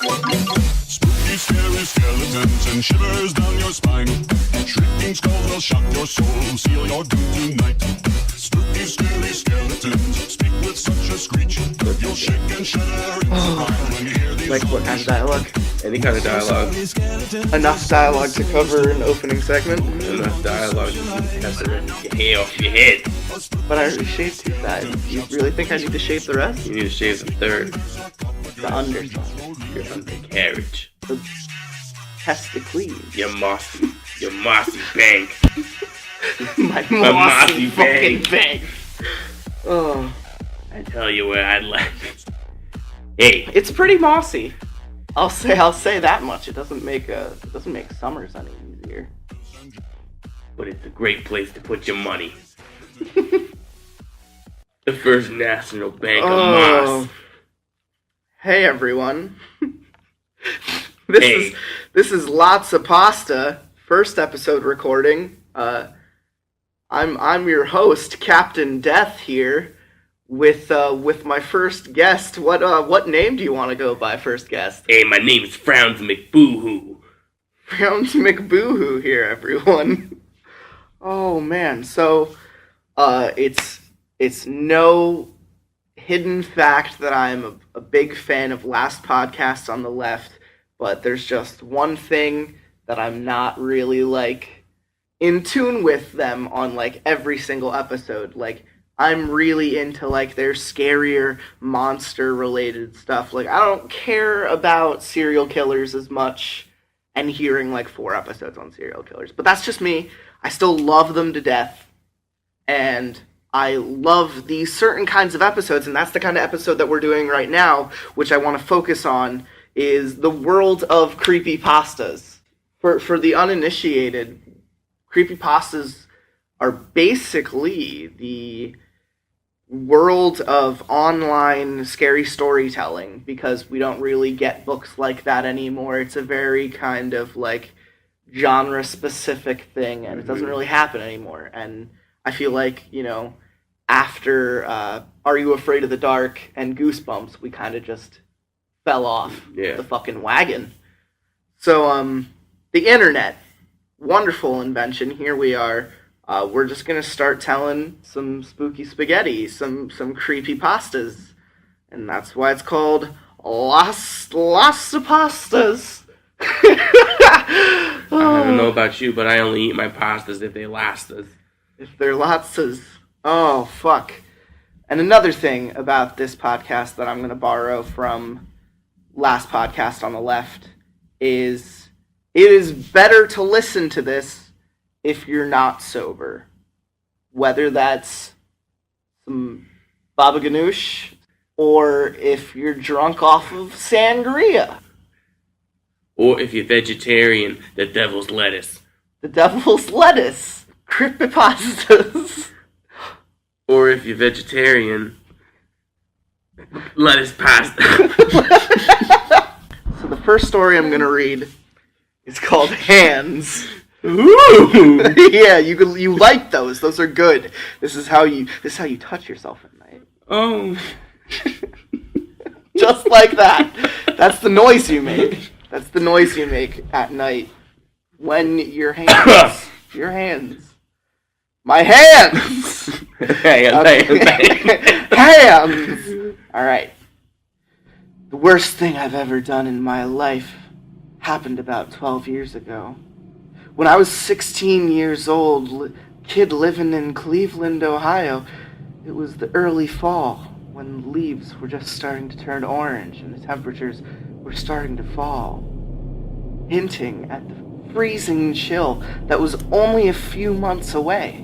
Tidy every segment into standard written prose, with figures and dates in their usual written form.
Spooky, scary skeletons and shivers down your spine. Shrieking skulls will shock your soul, seal your doom tonight. Spooky, scary skeletons speak with such a screech. You'll shake and shudder inside when you hear these. Like what kind of dialogue? Any kind of dialogue. Enough dialogue to cover an opening segment. Enough dialogue to test your hair off your head. But I already shaved 2 sides. You really think I need to shave the rest? You need to shave the third. The underside. Your undercarriage. The testicles. Your mossy bank. My My mossy mossy fucking bank. bank. Oh. I tell you where I'd like. Hey. It's pretty mossy. I'll say that much. It doesn't make summers any easier. But it's a great place to put your money. The First National Bank of Moss. Hey everyone. This is Lotsa Pasta, first episode recording. I'm your host, Captain Death here, with my first guest. What name do you want to go by, first guest? Hey, my name is Frowns McBooHoo. Frowns McBooHoo here, everyone. Oh man, so it's no hidden fact that I'm a big fan of Last Podcast on the Left, but there's just one thing that I'm not really like in tune with them on like every single episode. Like I'm really into like their scarier monster related stuff. Like I don't care about serial killers as much, and hearing like 4 episodes on serial killers. But that's just me. I still love them to death. And I love these certain kinds of episodes, and that's the kind of episode that we're doing right now, which I want to focus on, is the world of creepypastas. For the uninitiated, creepypastas are basically the world of online scary storytelling, because we don't really get books like that anymore. It's a very kind of like genre-specific thing, and it doesn't really happen anymore. And I feel like, after Are You Afraid of the Dark and Goosebumps, we kind of just fell off the fucking wagon. So, the internet, wonderful invention. Here we are. We're just going to start telling some spooky spaghetti, some creepypastas. And that's why it's called Lotsa Pastas. I don't know about you, but I only eat my pastas if they last us. If they're Lotsas. Oh, fuck. And another thing about this podcast that I'm going to borrow from Last Podcast on the Left is it is better to listen to this if you're not sober. Whether that's some baba ganoush or if you're drunk off of sangria. Or if you're vegetarian, the devil's lettuce. The devil's lettuce. Creepypastas. Or if you're vegetarian, lettuce pasta. So the first story I'm going to read is called Hands. Ooh! Yeah, you like those. Those are good. This is how you touch yourself at night. Oh. Just like that. That's the noise you make. That's the noise you make at night when your hands. My hands! Hands! Alright. The worst thing I've ever done in my life happened about 12 years ago. When I was 16 years old, kid living in Cleveland, Ohio, it was the early fall when leaves were just starting to turn orange and the temperatures were starting to fall, hinting at the freezing chill that was only a few months away.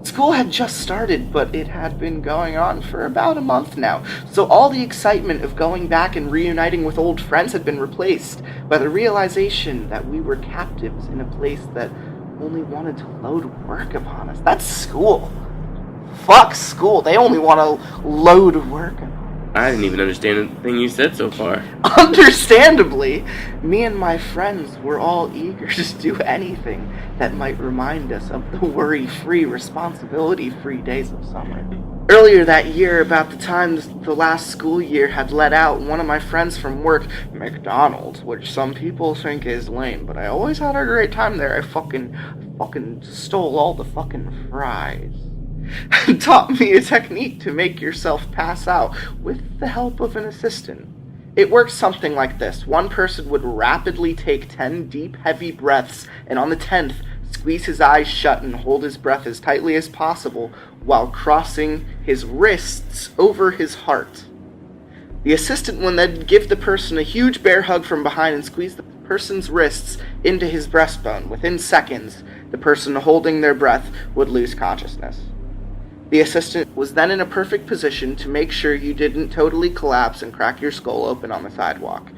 School had just started, but it had been going on for about a month now, so all the excitement of going back and reuniting with old friends had been replaced by the realization that we were captives in a place that only wanted to load work upon us. That's school. Fuck school. They only want to load work upon us. I didn't even understand the thing you said so far. Understandably, me and my friends were all eager to do anything that might remind us of the worry-free, responsibility-free days of summer. Earlier that year, about the time the last school year had let out, one of my friends from work, McDonald's, which some people think is lame, but I always had a great time there. I fucking stole all the fucking fries. Taught me a technique to make yourself pass out with the help of an assistant. It works something like this. One person would rapidly take 10 deep, heavy breaths, and on the 10th, squeeze his eyes shut and hold his breath as tightly as possible while crossing his wrists over his heart. The assistant would then give the person a huge bear hug from behind and squeeze the person's wrists into his breastbone. Within seconds, the person holding their breath would lose consciousness. The assistant was then in a perfect position to make sure you didn't totally collapse and crack your skull open on the sidewalk.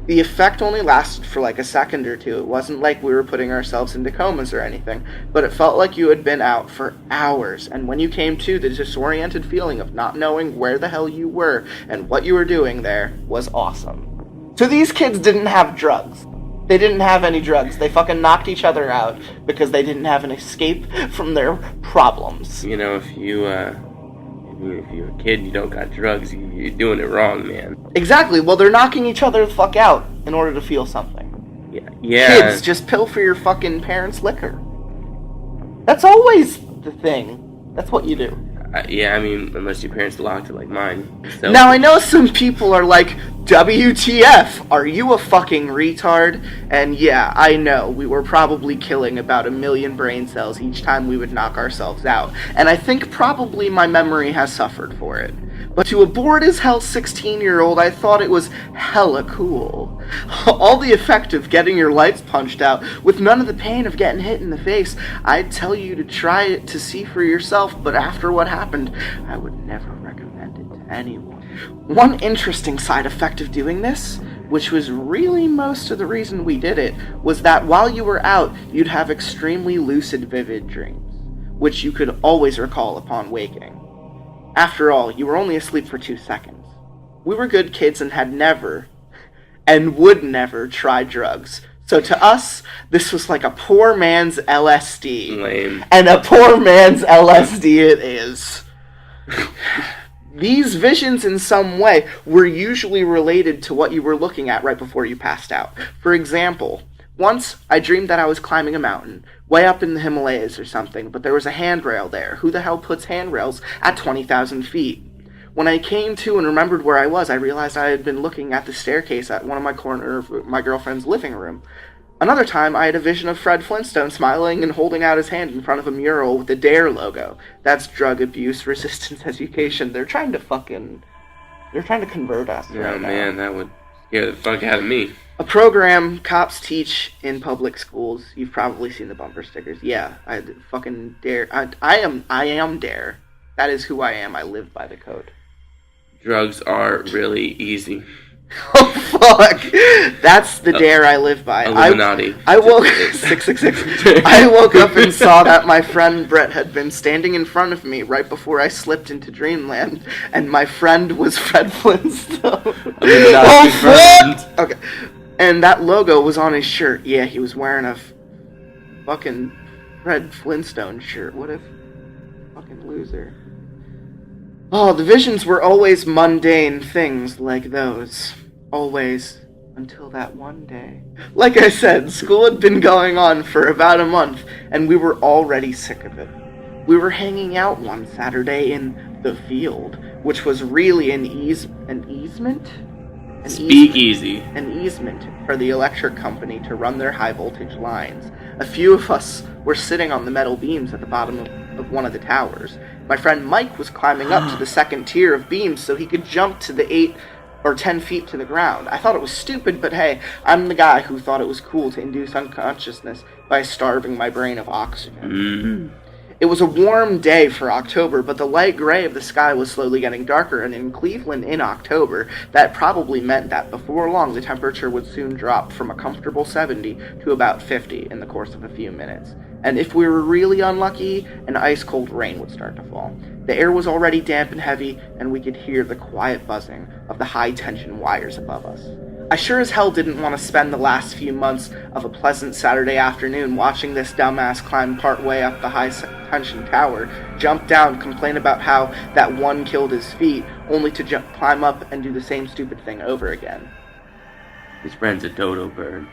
The effect only lasted for like a second or two. It wasn't like we were putting ourselves into comas or anything, but it felt like you had been out for hours, and when you came to, the disoriented feeling of not knowing where the hell you were and what you were doing there was awesome. So these kids didn't have drugs. They didn't have any drugs. They fucking knocked each other out because they didn't have an escape from their problems. You know, if you're a kid and you don't got drugs, you're doing it wrong, man. Exactly. Well, they're knocking each other the fuck out in order to feel something. Yeah. Kids, just pilfer your fucking parents' liquor. That's always the thing. That's what you do. Yeah, I mean, unless your parents locked it like mine. So. Now, I know some people are like, WTF, are you a fucking retard? And yeah, I know, we were probably killing about 1 million brain cells each time we would knock ourselves out. And I think probably my memory has suffered for it. But to a bored-as-hell 16-year-old, I thought it was hella cool. All the effect of getting your lights punched out, with none of the pain of getting hit in the face. I'd tell you to try it to see for yourself, but after what happened, I would never recommend it to anyone. One interesting side effect of doing this, which was really most of the reason we did it, was that while you were out, you'd have extremely lucid, vivid dreams, which you could always recall upon waking. After all, you were only asleep for 2 seconds. We were good kids and had never, and would never, try drugs. So to us, this was like a poor man's LSD. Lame. And a poor man's LSD it is. These visions in some way were usually related to what you were looking at right before you passed out. For example, once I dreamed that I was climbing a mountain, way up in the Himalayas or something, but there was a handrail there. Who the hell puts handrails at 20,000 feet? When I came to and remembered where I was, I realized I had been looking at the staircase at one of my girlfriend's living room. Another time, I had a vision of Fred Flintstone smiling and holding out his hand in front of a mural with the DARE logo. That's Drug Abuse Resistance Education. They're trying to convert us. Oh, right man, now. that would scare the fuck out of me. A program cops teach in public schools. You've probably seen the bumper stickers. Yeah, I fucking dare. I am dare. That is who I am. I live by the code. Drugs are really easy. Oh fuck! That's the dare I live by. Illuminati. I woke 666. I woke up and saw that my friend Brett had been standing in front of me right before I slipped into dreamland, and my friend was Fred Flintstone. Oh fuck! Okay, and that logo was on his shirt. Yeah, he was wearing a fucking Fred Flintstone shirt. What if fucking loser? Oh, the visions were always mundane things like those. Always. Until that one day. Like I said, school had been going on for about a month, and we were already sick of it. We were hanging out one Saturday in the field, which was really an easement? Speakeasy. An easement for the electric company to run their high-voltage lines. A few of us were sitting on the metal beams at the bottom of one of the towers. My friend Mike was climbing up to the second tier of beams so he could jump to the 8 or 10 feet to the ground. I thought it was stupid, but hey, I'm the guy who thought it was cool to induce unconsciousness by starving my brain of oxygen. Mm-hmm. It was a warm day for October, but the light gray of the sky was slowly getting darker, and in Cleveland in October, that probably meant that before long the temperature would soon drop from a comfortable 70 to about 50 in the course of a few minutes. And if we were really unlucky, an ice-cold rain would start to fall. The air was already damp and heavy, and we could hear the quiet buzzing of the high-tension wires above us. I sure as hell didn't want to spend the last few months of a pleasant Saturday afternoon watching this dumbass climb partway up the high-tension tower, jump down, complain about how that one killed his feet, only to climb up and do the same stupid thing over again. His friend's a dodo bird.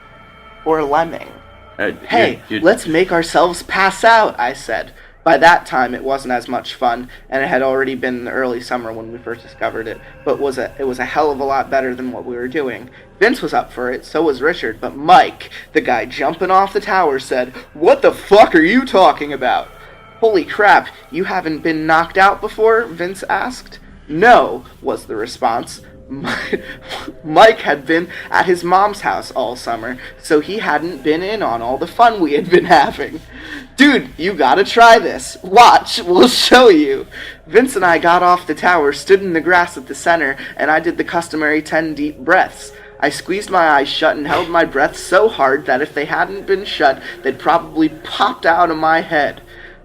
Or a lemming. Hey, you're... let's make ourselves pass out, I said. By that time, it wasn't as much fun, and it had already been in the early summer when we first discovered it, but it was a hell of a lot better than what we were doing. Vince was up for it, so was Richard, but Mike, the guy jumping off the tower, said, "What the fuck are you talking about?" "Holy crap, you haven't been knocked out before?" Vince asked. "No," was the response. Mike had been at his mom's house all summer, so he hadn't been in on all the fun we had been having. "Dude, you gotta try this. Watch, we'll show you." Vince and I got off the tower, stood in the grass at the center, and I did the customary 10 deep breaths. I squeezed my eyes shut and held my breath so hard that if they hadn't been shut, they'd probably popped out of my head.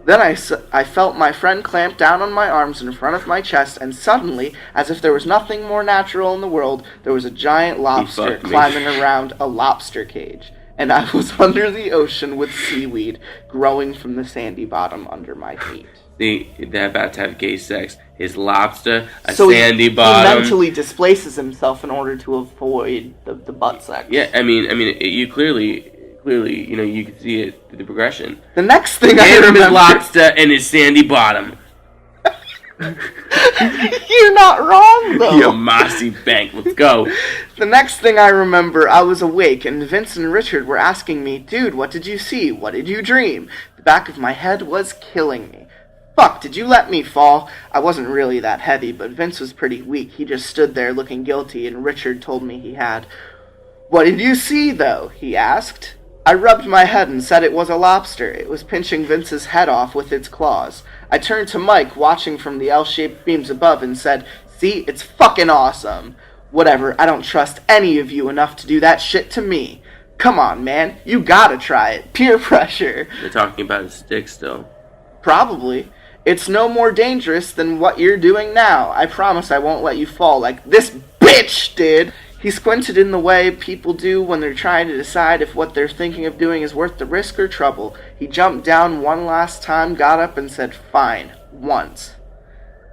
Then I felt my friend clamp down on my arms in front of my chest, and suddenly, as if there was nothing more natural in the world, there was a giant lobster climbing around a lobster cage, and I was under the ocean with seaweed growing from the sandy bottom under my feet. They're about to have gay sex. His lobster, sandy bottom. He mentally displaces himself in order to avoid the butt sex. Yeah, I mean, you clearly, you can see it through the progression. The next thing I remember... his lobster and his sandy bottom. You're not wrong, though. You mossy bank, let's go. The next thing I remember, I was awake, and Vince and Richard were asking me, "Dude, what did you see? What did you dream?" The back of my head was killing me. "Fuck, did you let me fall?" I wasn't really that heavy, but Vince was pretty weak. He just stood there looking guilty, and Richard told me he had. "What did you see, though?" he asked. I rubbed my head and said it was a lobster. It was pinching Vince's head off with its claws. I turned to Mike, watching from the L-shaped beams above, and said, "See, it's fucking awesome." "Whatever, I don't trust any of you enough to do that shit to me." "Come on, man, you gotta try it. Peer pressure." They're talking about a stick still. "Probably. It's no more dangerous than what you're doing now. I promise I won't let you fall like this bitch did." He squinted in the way people do when they're trying to decide if what they're thinking of doing is worth the risk or trouble. He jumped down one last time, got up, and said, "Fine, once."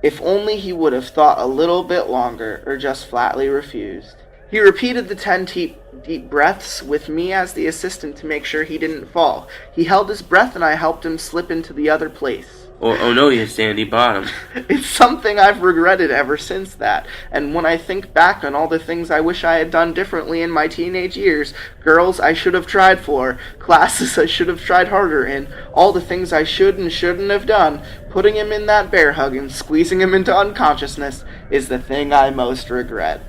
If only he would have thought a little bit longer, or just flatly refused. He repeated the 10 deep breaths with me as the assistant to make sure he didn't fall. He held his breath and I helped him slip into the other place. Oh no, he has sandy bottom. It's something I've regretted ever since that, and when I think back on all the things I wish I had done differently in my teenage years, girls I should have tried for, classes I should have tried harder in, all the things I should and shouldn't have done, putting him in that bear hug and squeezing him into unconsciousness is the thing I most regret.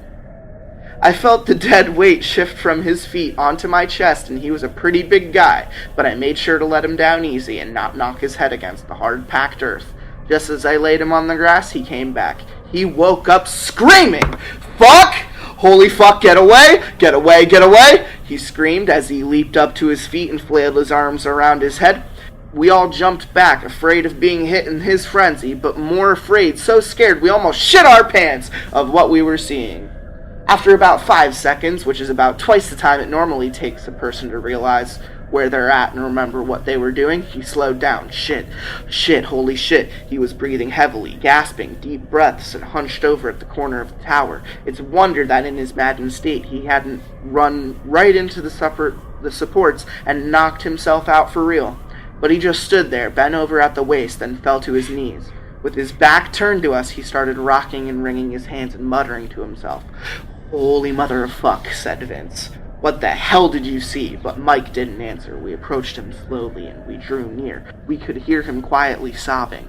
I felt the dead weight shift from his feet onto my chest, and he was a pretty big guy, but I made sure to let him down easy and not knock his head against the hard-packed earth. Just as I laid him on the grass, he came back. He woke up screaming, "Fuck! Holy fuck, get away! Get away, get away!" he screamed as he leaped up to his feet and flailed his arms around his head. We all jumped back, afraid of being hit in his frenzy, but more afraid, so scared we almost shit our pants of what we were seeing. After about 5 seconds, which is about twice the time it normally takes a person to realize where they're at and remember what they were doing, he slowed down. Shit, holy shit. He was breathing heavily, gasping deep breaths, and hunched over at the corner of the tower. It's a wonder that in his maddened state he hadn't run right into the supports and knocked himself out for real. But he just stood there, bent over at the waist, then fell to his knees. With his back turned to us, he started rocking and wringing his hands and muttering to himself. "Holy mother of fuck," said Vince. "What the hell did you see?" But Mike didn't answer. We approached him slowly and we drew near. We could hear him quietly sobbing.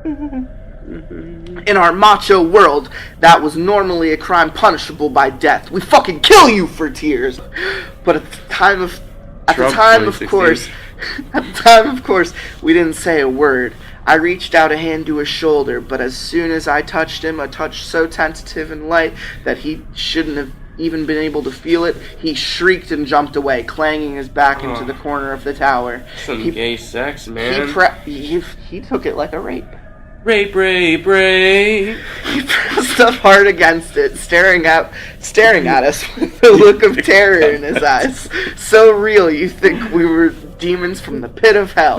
In our macho world, that was normally a crime punishable by death. We fucking kill you for tears. But at the time, of course, we didn't say a word. I reached out a hand to his shoulder, but as soon as I touched him, a touch so tentative and light that he shouldn't have even been able to feel it, he shrieked and jumped away, clanging his back into the corner of the tower. Some gay sex, man. He took it like a rape. Rape, rape, rape. He pressed up hard against it, staring at us with a look of terror in his eyes. So real, you think we were demons from the pit of hell.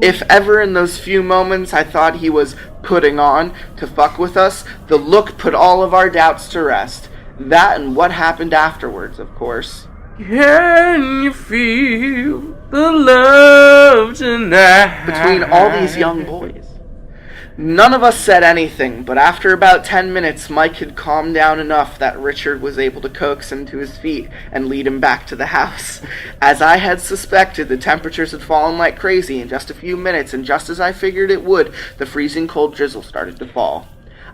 If ever in those few moments I thought he was putting on to fuck with us, the look put all of our doubts to rest. That and what happened afterwards, of course. Can you feel the love tonight? Between all these young boys. None of us said anything, but after about 10 minutes, Mike had calmed down enough that Richard was able to coax him to his feet and lead him back to the house. As I had suspected, the temperatures had fallen like crazy in just a few minutes, and just as I figured it would, the freezing cold drizzle started to fall.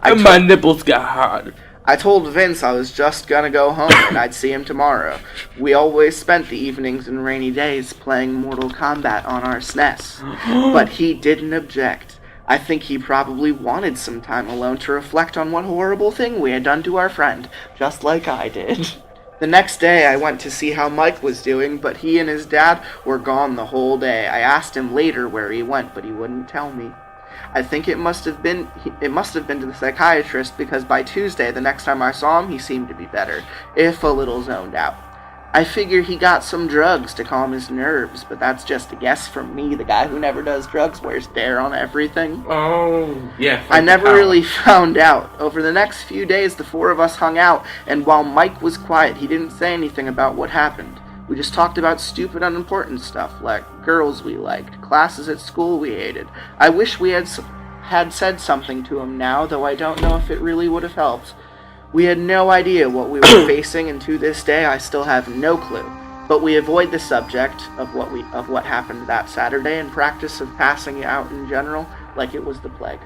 My nipples got hard. I told Vince I was just gonna go home and I'd see him tomorrow. We always spent the evenings and rainy days playing Mortal Kombat on our SNES, but he didn't object. I think he probably wanted some time alone to reflect on what horrible thing we had done to our friend, just like I did. The next day I went to see how Mike was doing, but he and his dad were gone the whole day. I asked him later where he went, but he wouldn't tell me. I think it must have been to the psychiatrist, because by Tuesday, the next time I saw him, he seemed to be better, if a little zoned out. I figure he got some drugs to calm his nerves, but that's just a guess from me, the guy who never does drugs, wears Dare on everything. Oh, yeah. I never really found out. Over the next few days, the four of us hung out, and while Mike was quiet, he didn't say anything about what happened. We just talked about stupid, unimportant stuff, like girls we liked, classes at school we hated. I wish we had said something to him now, though I don't know if it really would have helped. We had no idea what we were facing, and to this day I still have no clue. But we avoid the subject of what happened that Saturday and practice of passing it out in general like it was the plague.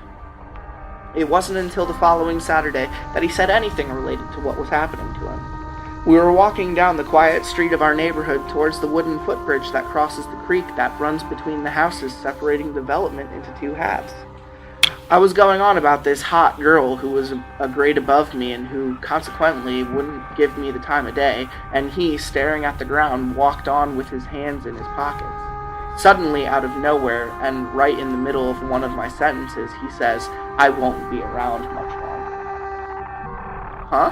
It wasn't until the following Saturday that he said anything related to what was happening to him. We were walking down the quiet street of our neighborhood towards the wooden footbridge that crosses the creek that runs between the houses, separating development into two halves. I was going on about this hot girl who was a grade above me and who consequently wouldn't give me the time of day, and he, staring at the ground, walked on with his hands in his pockets. Suddenly, out of nowhere, and right in the middle of one of my sentences, he says, "I won't be around much longer." Huh?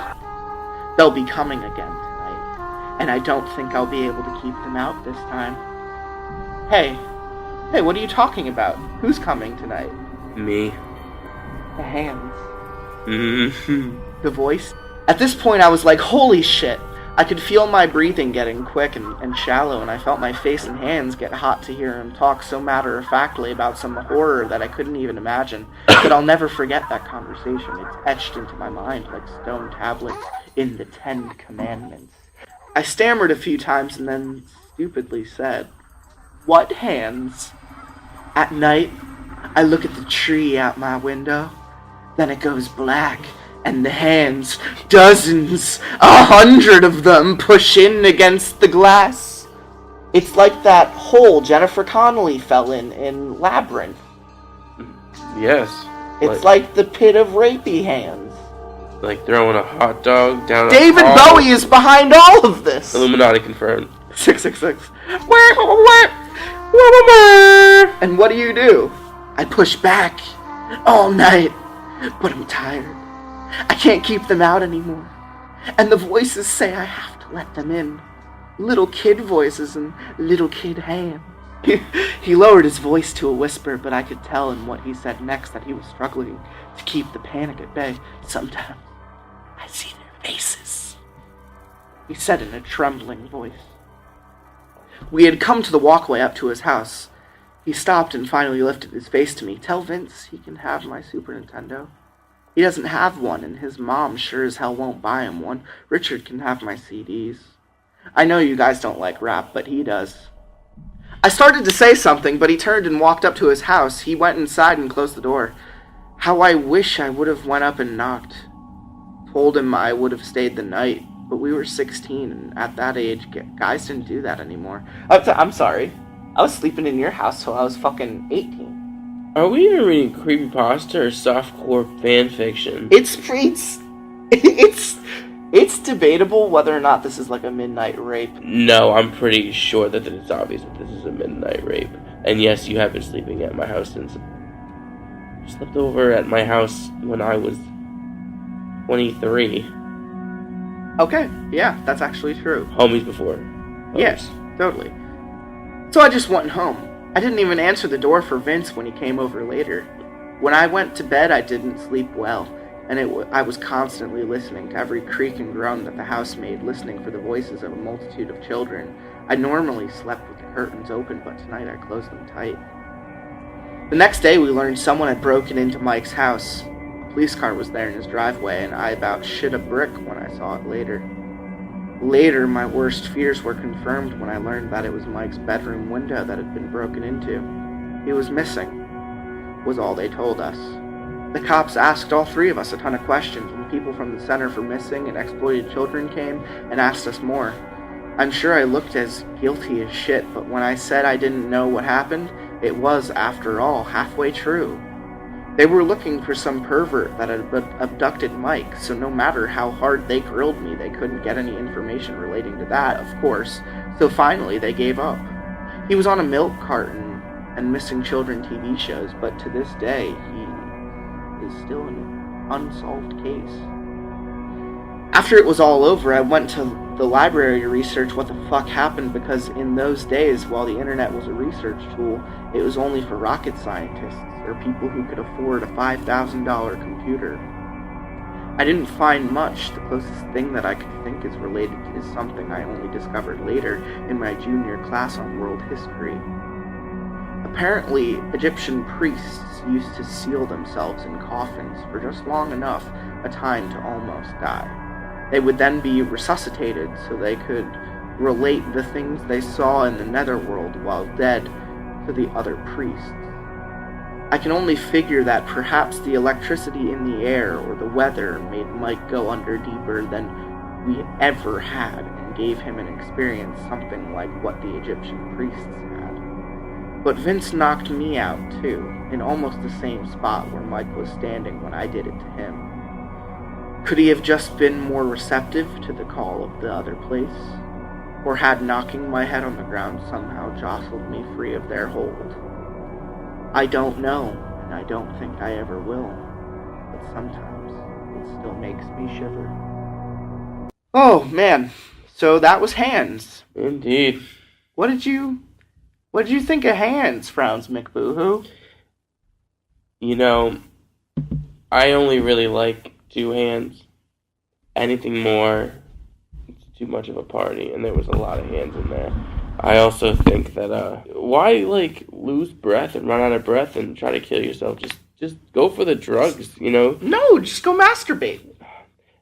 They'll be coming again tonight, and I don't think I'll be able to keep them out this time. Hey, what are you talking about? Who's coming tonight? Me. The hands. Mm-hmm. The voice. At this point, I was like, holy shit. I could feel my breathing getting quick and shallow, and I felt my face and hands get hot to hear him talk so matter-of-factly about some horror that I couldn't even imagine. But I'll never forget that conversation. It's etched into my mind like stone tablets in the 10 Commandments. I stammered a few times and then stupidly said, "What hands?" At night, I look at the tree out my window, then it goes black, and the hands, dozens, 100 of them, push in against the glass. It's like that hole Jennifer Connelly fell in Labyrinth. Yes. It's like the pit of rapey hands. Like throwing a hot dog down David Bowie is behind all of this! Illuminati confirmed. 666. And what do? I push back all night, but I'm tired. I can't keep them out anymore. And the voices say I have to let them in. Little kid voices and little kid hands. He lowered his voice to a whisper, but I could tell in what he said next that he was struggling to keep the panic at bay. Sometimes I see their faces, he said in a trembling voice. We had come to the walkway up to his house. He stopped and finally lifted his face to me. "Tell Vince he can have my Super Nintendo. He doesn't have one, and his mom sure as hell won't buy him one. Richard can have my CDs. I know you guys don't like rap, but he does." I started to say something, but he turned and walked up to his house. He went inside and closed the door. How I wish I would have went up and knocked. Told him I would have stayed the night, but we were 16, and at that age, guys didn't do that anymore. I'm sorry. I was sleeping in your house till I was fucking 18. Are we even reading CreepyPasta or softcore fanfiction? It's debatable whether or not this is like a midnight rape. No, I'm pretty sure that it's obvious that this is a midnight rape. And yes, you have been sleeping at my house since slept over at my house when I was 23. Okay, yeah, that's actually true. Homies before. Yes, totally. So I just went home. I didn't even answer the door for Vince when he came over later. When I went to bed, I didn't sleep well, and I was constantly listening to every creak and groan that the house made, listening for the voices of a multitude of children. I normally slept with the curtains open, but tonight I closed them tight. The next day, we learned someone had broken into Mike's house. A police car was there in his driveway, and I about shit a brick when I saw it later. Later, my worst fears were confirmed when I learned that it was Mike's bedroom window that had been broken into. He was missing, was all they told us. The cops asked all three of us a ton of questions, and people from the Center for Missing and Exploited Children came and asked us more. I'm sure I looked as guilty as shit, but when I said I didn't know what happened, it was, after all, halfway true. They were looking for some pervert that had abducted Mike, so no matter how hard they grilled me, they couldn't get any information relating to that, of course, so finally they gave up. He was on a milk carton and missing children TV shows, but to this day, he is still an unsolved case. After it was all over, I went to the library to research what the fuck happened, because in those days, while the internet was a research tool, it was only for rocket scientists or people who could afford a $5,000 computer. I didn't find much. The closest thing that I could think is related is something I only discovered later in my junior class on world history. Apparently, Egyptian priests used to seal themselves in coffins for just long enough a time to almost die. They would then be resuscitated so they could relate the things they saw in the netherworld while dead to the other priests. I can only figure that perhaps the electricity in the air or the weather made Mike go under deeper than we ever had and gave him an experience something like what the Egyptian priests had. But Vince knocked me out too, in almost the same spot where Mike was standing when I did it to him. Could he have just been more receptive to the call of the other place? Or had knocking my head on the ground somehow jostled me free of their hold? I don't know, and I don't think I ever will, but sometimes it still makes me shiver. Oh, man. So that was Hands. Indeed. What did you think of Hands, Frowns McBooHoo? You know, I only really like 2 hands. Anything more, it's too much of a party, and there was a lot of hands in there. I also think that, why, lose breath and run out of breath and try to kill yourself? Just go for the drugs, you know? No, just go masturbate.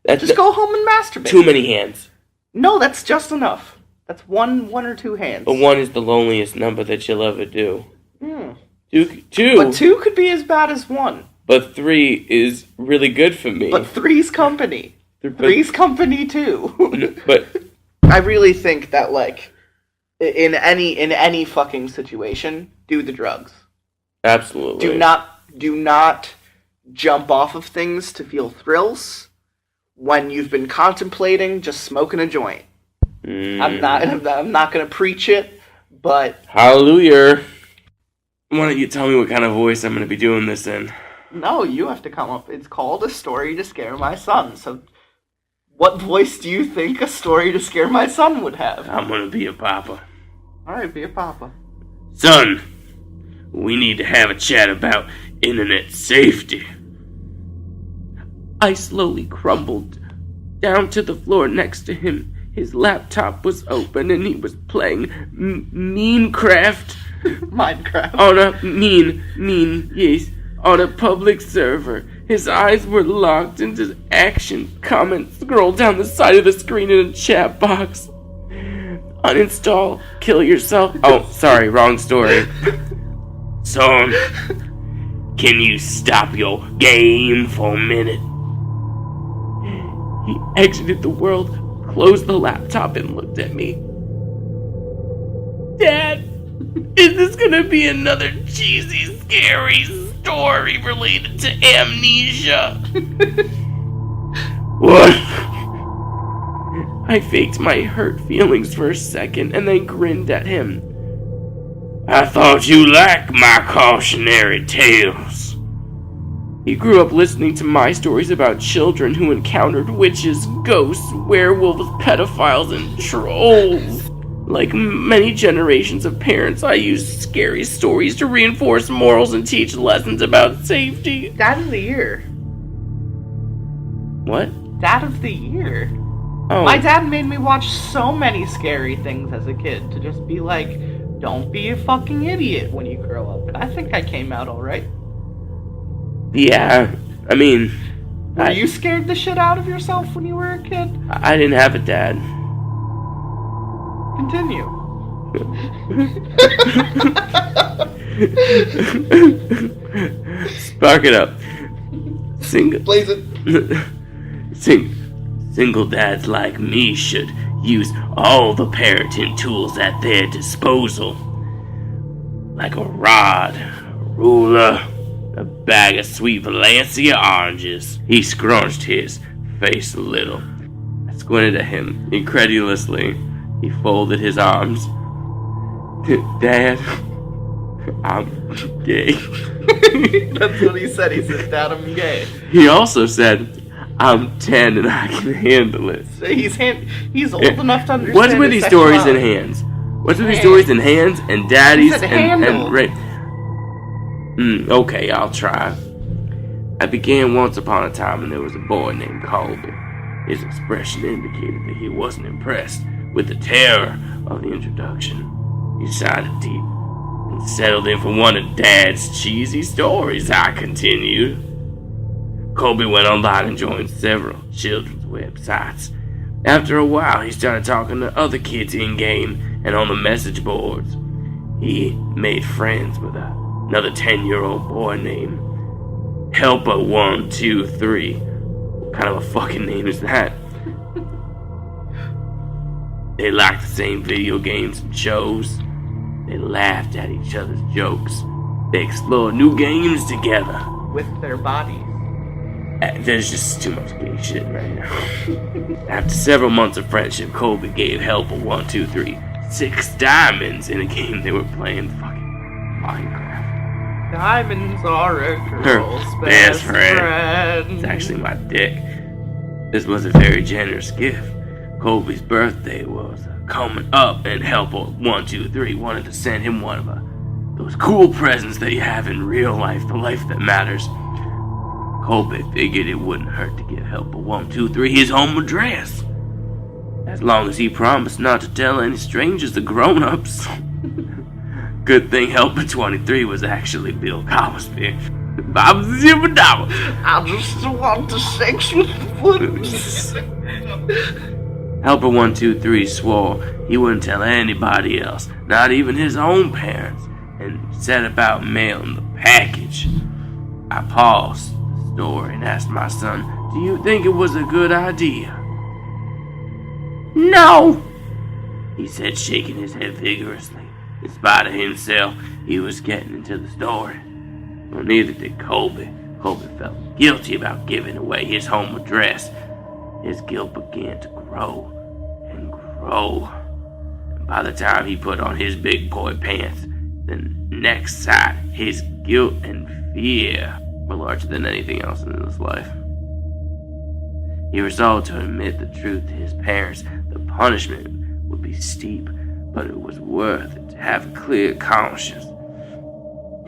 Just go home and masturbate. Too many hands. No, that's just enough. That's one or 2 hands. But 1 is the loneliest number that you'll ever do. Hmm. 2. But 2 could be as bad as 1. But 3 is really good for me. But 3's company. 3's company too. But I really think that, in any fucking situation, do the drugs. Absolutely. Do not jump off of things to feel thrills when you've been contemplating just smoking a joint. I'm not gonna preach it, but hallelujah. Why don't you tell me what kind of voice I'm gonna be doing this in? No, you have to come up. It's called A Story to Scare My Son. So, what voice do you think A Story to Scare My Son would have? I'm gonna be a papa. Alright, be a papa. Son, we need to have a chat about internet safety. I slowly crumbled down to the floor next to him. His laptop was open and he was playing Minecraft. Minecraft. On a yes, on a public server. His eyes were locked and his action comments scrolled down the side of the screen in a chat box. Uninstall, kill yourself. Oh, sorry, wrong story. Son, can you stop your game for a minute? He exited the world, closed the laptop, and looked at me. Dad, is this gonna be another cheesy, scary story related to amnesia? What? I faked my hurt feelings for a second and then grinned at him. I thought you liked my cautionary tales. He grew up listening to my stories about children who encountered witches, ghosts, werewolves, pedophiles, and trolls. Like many generations of parents, I used scary stories to reinforce morals and teach lessons about safety. Dad of the year. What? Dad of the year. Oh. My dad made me watch so many scary things as a kid to just be like, don't be a fucking idiot when you grow up. And I think I came out alright. Yeah, I mean... Were you scared the shit out of yourself when you were a kid? I didn't have a dad. Continue. Spark it up. Blaze it. Single dads like me should use all the parenting tools at their disposal. Like a rod, a ruler, a bag of sweet Valencia oranges. He scrunched his face a little. I squinted at him incredulously. He folded his arms. Dad, I'm gay. That's what he said. He said, Dad, I'm gay. He also said, I'm 10 and I can handle it. So he's old enough to understand. What's with these stories in hands? What's with these stories in hands and daddies and okay, I'll try. I began once upon a time and there was a boy named Colby. His expression indicated that he wasn't impressed with the terror of the introduction. He sighed deep and settled in for one of Dad's cheesy stories, I continued. Colby went online and joined several children's websites. After a while, he started talking to other kids in-game and on the message boards. He made friends with another 10-year-old boy named Helper123. What kind of a fucking name is that? They liked the same video games and shows. They laughed at each other's jokes. They explored new games together. With their bodies. There's just too much gay shit right now. After several months of friendship, Colby gave Helper123 6 diamonds in a game they were playing fucking Minecraft. Diamonds are a girl's best friend. It's actually my dick. This was a very generous gift. Colby's birthday was coming up, and Helper123 wanted to send him one of those cool presents that you have in real life, the life that matters. Colby figured it wouldn't hurt to give Helper123 his home address, as long as he promised not to tell any strangers the grown-ups. Good thing Helper123 was actually Bill Cosby. I just want to sex with foot. Helper123 swore he wouldn't tell anybody else, not even his own parents, and set about mailing the package. I paused the story and asked my son, "Do you think it was a good idea?" "No," he said, shaking his head vigorously. In spite of himself, he was getting into the story. Well, neither did Colby. Colby felt guilty about giving away his home address. His guilt began to grow and grow. And by the time he put on his big boy pants, the next sight, his guilt and fear were larger than anything else in his life. He resolved to admit the truth to his parents. The punishment would be steep, but it was worth it to have a clear conscience.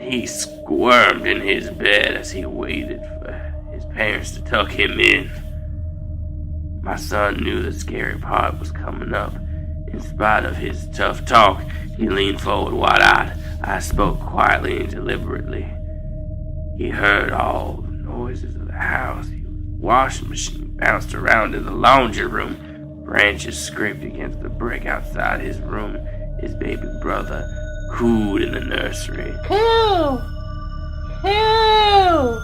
He squirmed in his bed as he waited for his parents to tuck him in. My son knew the scary part was coming up. In spite of his tough talk, he leaned forward wide-eyed. I spoke quietly and deliberately. He heard all the noises of the house. The washing machine bounced around in the laundry room. Branches scraped against the brick outside his room. His baby brother cooed in the nursery. Coo! Coo!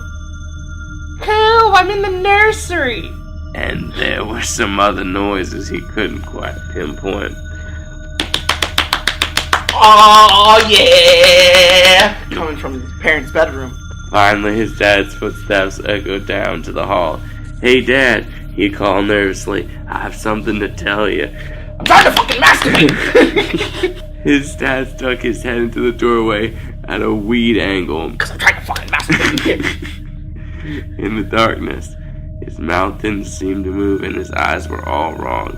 Coo! I'm in the nursery! And there were some other noises he couldn't quite pinpoint. Oh yeah! Coming from his parents' bedroom. Finally, his dad's footsteps echoed down to the hall. "Hey, Dad," he called nervously. "I have something to tell you." I'm trying to fucking masturbate! His dad stuck his head into the doorway at a weed angle. Because I'm trying to fucking masturbate. in the darkness. His mouth didn't seem to move, and his eyes were all wrong.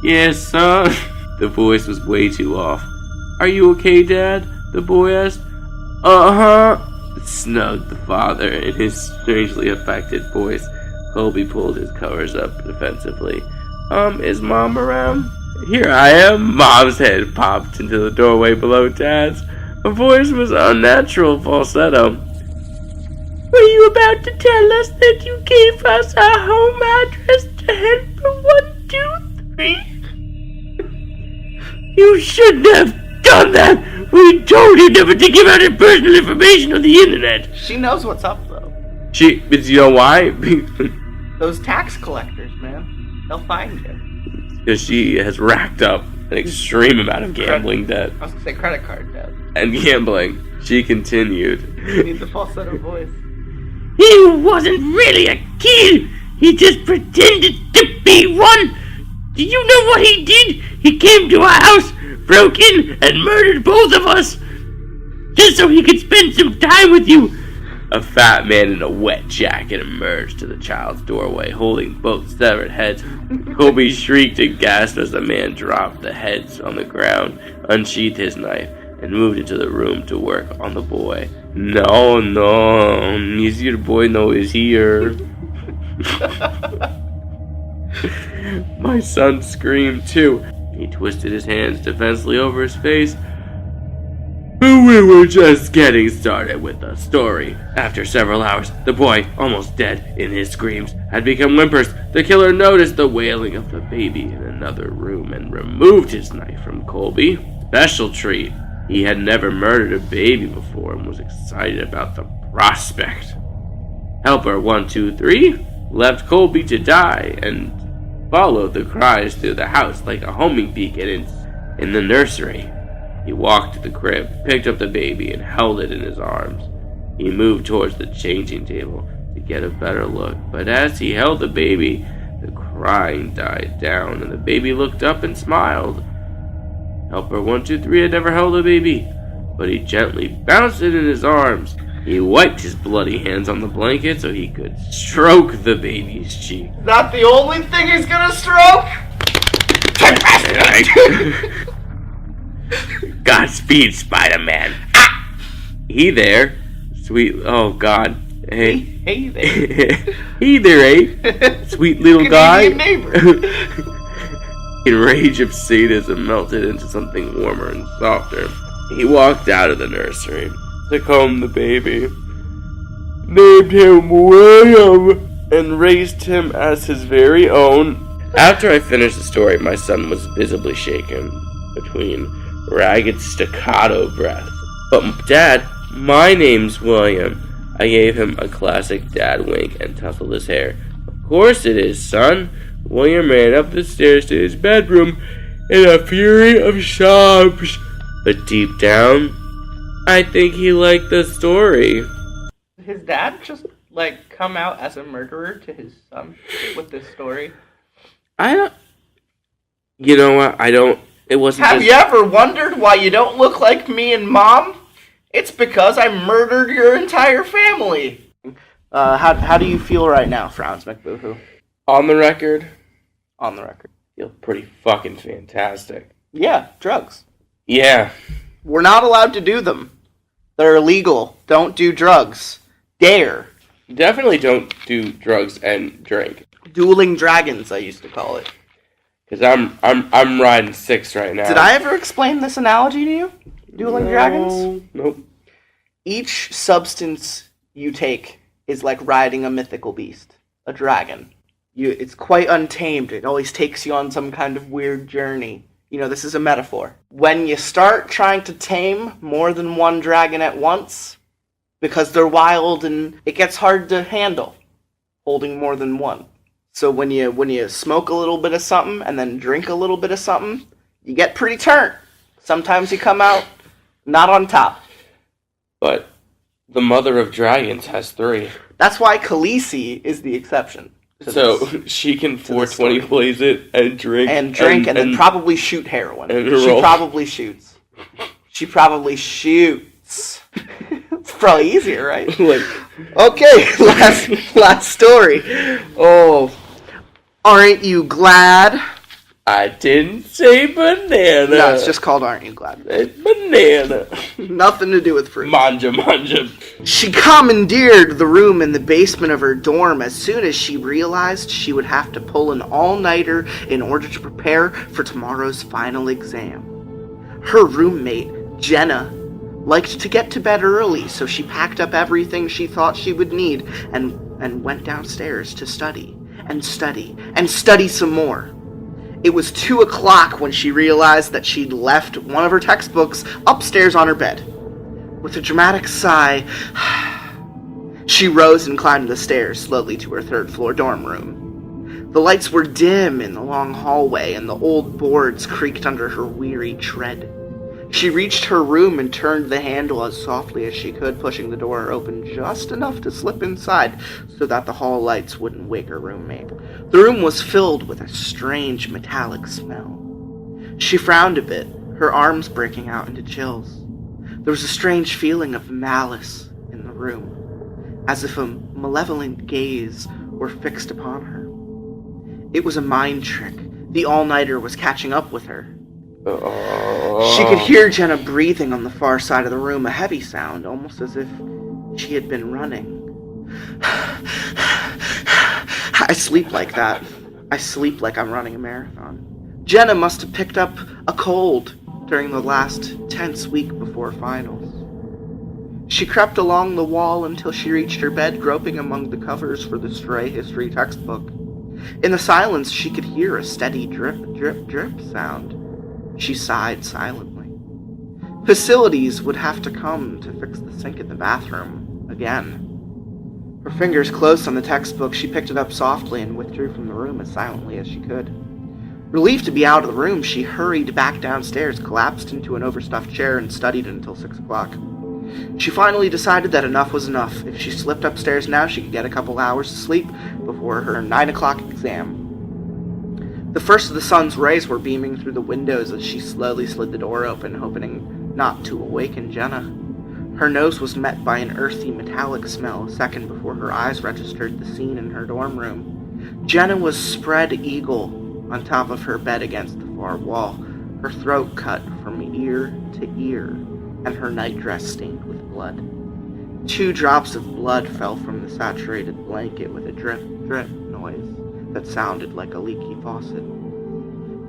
Yes, son. The voice was way too off. Are you okay, Dad? The boy asked. Uh-huh, snugged the father in his strangely affected voice. Colby pulled his covers up defensively. Is Mom around? Here I am. Mom's head popped into the doorway below Dad's. Her voice was unnatural falsetto. Were you about to tell us that you gave us a home address to head for 123? You shouldn't have done that! We told you never to give out your personal information on the internet! She knows what's up, though. But you know why? Those tax collectors, man. They'll find you. Because she has racked up an extreme amount of gambling debt. I was gonna say credit card debt. And gambling. She continued. You need the falsetto voice. He wasn't really a kid. He just pretended to be one. Do you know what he did? He came to our house, broke in, and murdered both of us. Just so he could spend some time with you. A fat man in a wet jacket emerged to the child's doorway, holding both severed heads. Colby shrieked and gasped as the man dropped the heads on the ground, unsheathed his knife, and moved into the room to work on the boy. No, is your boy no is here. My son screamed too. He twisted his hands defensively over his face. We were just getting started with the story. After several hours, the boy, almost dead in his screams, had become whimpers. The killer noticed the wailing of the baby in another room and removed his knife from Colby. Special treat. He had never murdered a baby before and was excited about the prospect. Helper 123 left Colby to die and followed the cries through the house like a homing beacon in the nursery. He walked to the crib, picked up the baby, and held it in his arms. He moved towards the changing table to get a better look, but as he held the baby, the crying died down, and the baby looked up and smiled. Helper 123 had never held a baby, but he gently bounced it in his arms. He wiped his bloody hands on the blanket so he could stroke the baby's cheek. Not the only thing he's gonna stroke! Godspeed, Spider-Man. Ah! He there. Sweet, oh God. Hey there. He there, eh? Sweet little guy. Neighbor. In rage of sadism melted into something warmer and softer. He walked out of the nursery to comb the baby, named him William, and raised him as his very own. After I finished the story, my son was visibly shaken between ragged staccato breaths. But Dad, my name's William. I gave him a classic dad wink and tousled his hair. Of course it is, son. William ran up the stairs to his bedroom in a fury of sobs. But deep down, I think he liked the story. His dad just, come out as a murderer to his son with this story? You know what? It wasn't. Have you ever wondered why you don't look like me and Mom? It's because I murdered your entire family. How do you feel right now, Frowns McBooHoo? On the record? On the record. Feel pretty fucking fantastic. Yeah, drugs. Yeah. We're not allowed to do them. They're illegal. Don't do drugs. Dare. Definitely don't do drugs and drink. Dueling dragons, I used to call it. Because I'm riding 6 right now. Did I ever explain this analogy to you? Dueling dragons? Nope. Each substance you take is like riding a mythical beast. A dragon. It's quite untamed. It always takes you on some kind of weird journey. This is a metaphor. When you start trying to tame more than one dragon at once, because they're wild and it gets hard to handle holding more than one. So when you smoke a little bit of something and then drink a little bit of something, you get pretty turnt. Sometimes you come out not on top. But the mother of dragons has 3. That's why Khaleesi is the exception. So she can 420 blaze it and drink. And then probably shoot heroin. She probably shoots. It's probably easier, right? Okay, last story. Oh, aren't you glad? I didn't say banana. No, it's just called Aren't You Glad? It's banana. Nothing to do with fruit. Manja. She commandeered the room in the basement of her dorm as soon as she realized she would have to pull an all-nighter in order to prepare for tomorrow's final exam. Her roommate, Jenna, liked to get to bed early, so she packed up everything she thought she would need and went downstairs to study some more. It was 2 o'clock when she realized that she'd left one of her textbooks upstairs on her bed. With a dramatic sigh, she rose and climbed the stairs slowly to her third-floor dorm room. The lights were dim in the long hallway, and the old boards creaked under her weary tread. She reached her room and turned the handle as softly as she could, pushing the door open just enough to slip inside so that the hall lights wouldn't wake her roommate. The room was filled with a strange metallic smell. She frowned a bit, her arms breaking out into chills. There was a strange feeling of malice in the room, as if a malevolent gaze were fixed upon her. It was a mind trick. The all-nighter was catching up with her. She could hear Jenna breathing on the far side of the room, a heavy sound, almost as if she had been running. I sleep like that. I sleep like I'm running a marathon. Jenna must have picked up a cold during the last tense week before finals. She crept along the wall until she reached her bed, groping among the covers for the stray history textbook. In the silence, she could hear a steady drip, drip, drip sound. She sighed silently. Facilities would have to come to fix the sink in the bathroom again. Her fingers closed on the textbook. She picked it up softly and withdrew from the room as silently as she could. Relieved to be out of the room, she hurried back downstairs, collapsed into an overstuffed chair, and studied until 6 o'clock. She finally decided that enough was enough. If she slipped upstairs now, she could get a couple hours of sleep before her 9 o'clock exam. The first of the sun's rays were beaming through the windows as she slowly slid the door open, hoping not to awaken Jenna. Her nose was met by an earthy, metallic smell a second before her eyes registered the scene in her dorm room. Jenna was spread eagle on top of her bed against the far wall, her throat cut from ear to ear, and her nightdress stained with blood. 2 drops of blood fell from the saturated blanket with a drip, drip noise that sounded like a leaky faucet.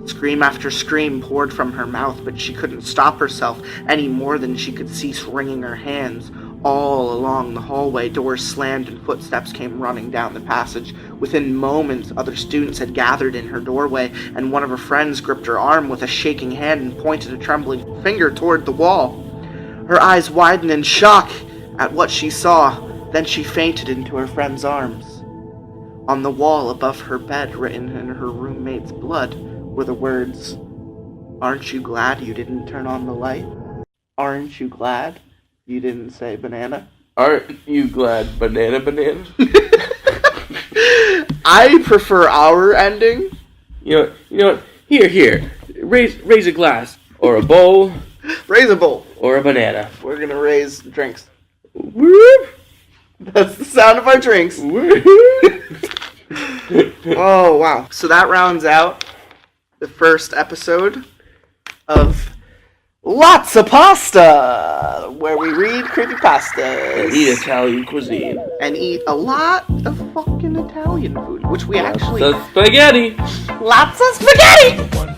Scream after scream poured from her mouth, but she couldn't stop herself any more than she could cease wringing her hands. All along the hallway, doors slammed and footsteps came running down the passage. Within moments, other students had gathered in her doorway, and one of her friends gripped her arm with a shaking hand and pointed a trembling finger toward the wall. Her eyes widened in shock at what she saw. Then she fainted into her friend's arms. On the wall above her bed, written in her roommate's blood, were the words, "Aren't you glad you didn't turn on the light? Aren't you glad you didn't say banana?" Aren't you glad banana? I prefer our ending. You know what? Here. Raise a glass. Or a bowl. Raise a bowl. Or a banana. We're gonna raise drinks. Whoop! That's the sound of our drinks. Oh, wow. So that rounds out the first episode of Lotsa Pasta, where we read CreepyPastas. Eat Italian cuisine. And eat a lot of fucking Italian food, which we actually... So spaghetti! Lots of spaghetti! 1,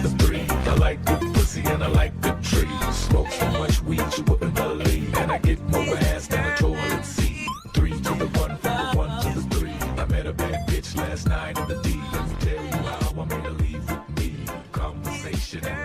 2, 3. I like good pussy and I like good trees. Smoke so much weed you wouldn't believe, and I get more ass than a toilet seat. 3 to the 1, from the 1 to the 3. I met a bad bitch last night in the D. Let me tell you how I made her leave with me. Conversation and